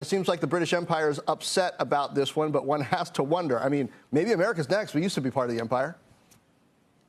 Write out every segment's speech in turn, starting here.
It seems like the British Empire is upset about this one, but one has to wonder. I mean, maybe America's next. We used to be part of the empire.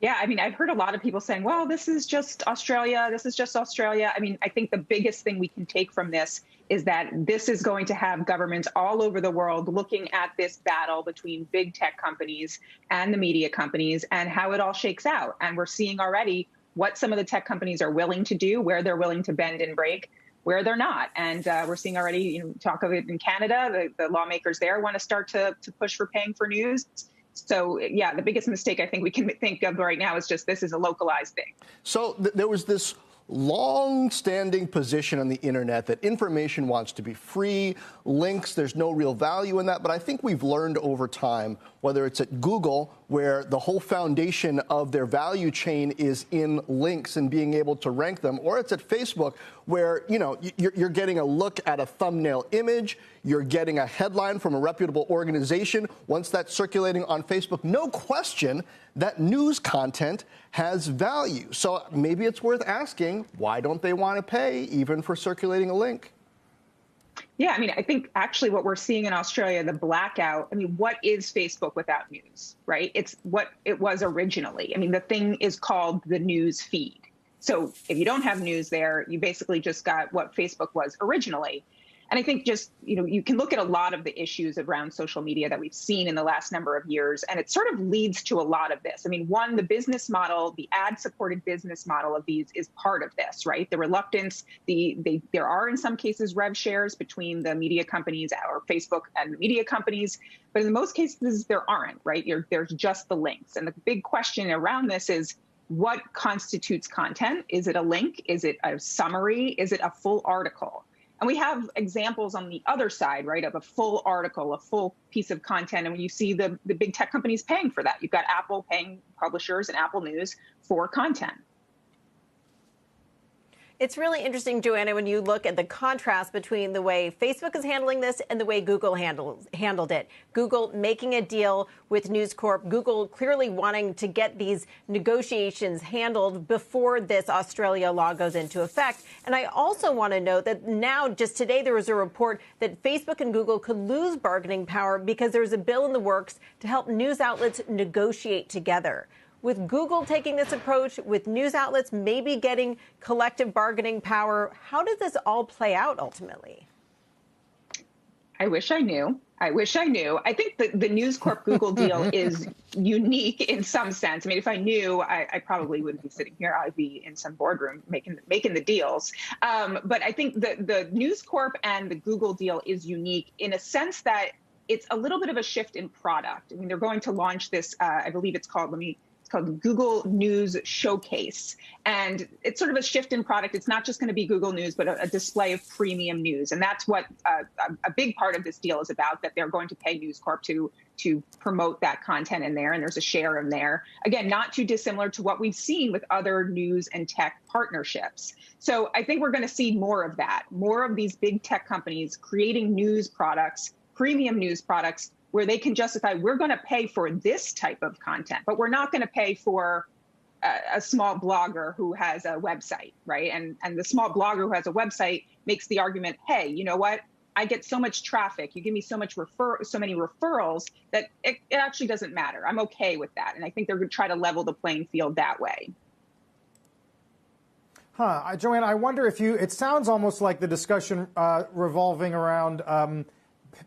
Yeah, I mean, I've heard a lot of people saying, well, this is just Australia. This is just Australia. I mean, I think the biggest thing we can take from this is that this is going to have governments all over the world looking at this battle between big tech companies and the media companies and how it all shakes out. And we're seeing already what some of the tech companies are willing to do, where they're willing to bend and break, where they're not. And we're seeing already, talk of it in Canada, the lawmakers there want to start to push for paying for news. So, yeah, the biggest mistake I think we can think of right now is just this is a localized thing. So there was this long-standing position on the internet that information wants to be free, links, there's no real value in that. But I think we've learned over time, whether it's at Google, where the whole foundation of their value chain is in links and being able to rank them, or it's at Facebook, where, you're getting a look at a thumbnail image, you're getting a headline from a reputable organization. Once that's circulating on Facebook, no question that news content has value. So maybe it's worth asking, why don't they want to pay even for circulating a link? Yeah, I mean, I think actually what we're seeing in Australia, the blackout, I mean, what is Facebook without news, right? It's what it was originally. I mean, the thing is called the news feed. So if you don't have news there, you basically just got what Facebook was originally. And I think just, you can look at a lot of the issues around social media that we've seen in the last number of years, and it sort of leads to a lot of this. I mean, one, the business model, the ad-supported business model of these is part of this, right? The reluctance, there are in some cases rev shares between the media companies or Facebook and the media companies, but in most cases there aren't, right? There's just the links. And the big question around this is, what constitutes content? Is it a link? Is it a summary? Is it a full article? And we have examples on the other side, right, of a full article, a full piece of content. And when you see the big tech companies paying for that, you've got Apple paying publishers and Apple News for content. It's really interesting, Joanna, when you look at the contrast between the way Facebook is handling this and the way Google handled it. Google making a deal with News Corp, Google clearly wanting to get these negotiations handled before this Australia law goes into effect. And I also want to note that now, just today, there was a report that Facebook and Google could lose bargaining power because there's a bill in the works to help news outlets negotiate together. With Google taking this approach, with news outlets maybe getting collective bargaining power, how does this all play out ultimately? I wish I knew. I think the News Corp Google deal is unique in some sense. I mean, if I knew, I probably wouldn't be sitting here. I'd be in some boardroom making the deals. But I think the News Corp and the Google deal is unique in a sense that it's a little bit of a shift in product. I mean, they're going to launch this, I believe it's called, called Google News Showcase. And it's sort of a shift in product. It's not just going to be Google News, but a display of premium news. And that's what a big part of this deal is about, that they're going to pay News Corp to promote that content in there. And there's a share in there. Again, not too dissimilar to what we've seen with other news and tech partnerships. So I think we're going to see more of that, more of these big tech companies creating news products, premium news products, where they can justify, we're going to pay for this type of content, but we're not going to pay for a small blogger who has a website, right? And the small blogger who has a website makes the argument, hey, you know what? I get so much traffic, you give me so many referrals that it actually doesn't matter. I'm okay with that. And I think they're going to try to level the playing field that way. Joanna, I wonder if it sounds almost like the discussion revolving around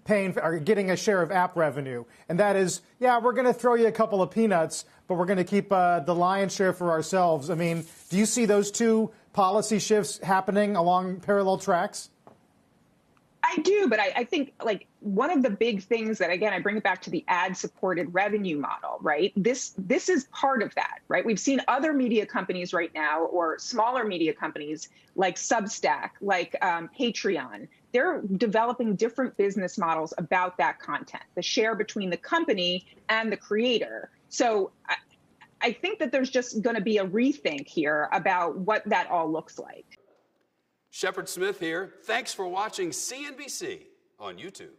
paying or getting a share of app revenue. And that is, yeah, we're going to throw you a couple of peanuts, but we're going to keep the lion's share for ourselves. I mean, do you see those two policy shifts happening along parallel tracks? I do, but I think like one of the big things that, again, I bring it back to the ad-supported revenue model, right? This is part of that, right? We've seen other media companies right now, or smaller media companies like Substack, like Patreon. They're developing different business models about that content, the share between the company and the creator. So I think that there's just going to be a rethink here about what that all looks like. Shepard Smith here. Thanks for watching CNBC on YouTube.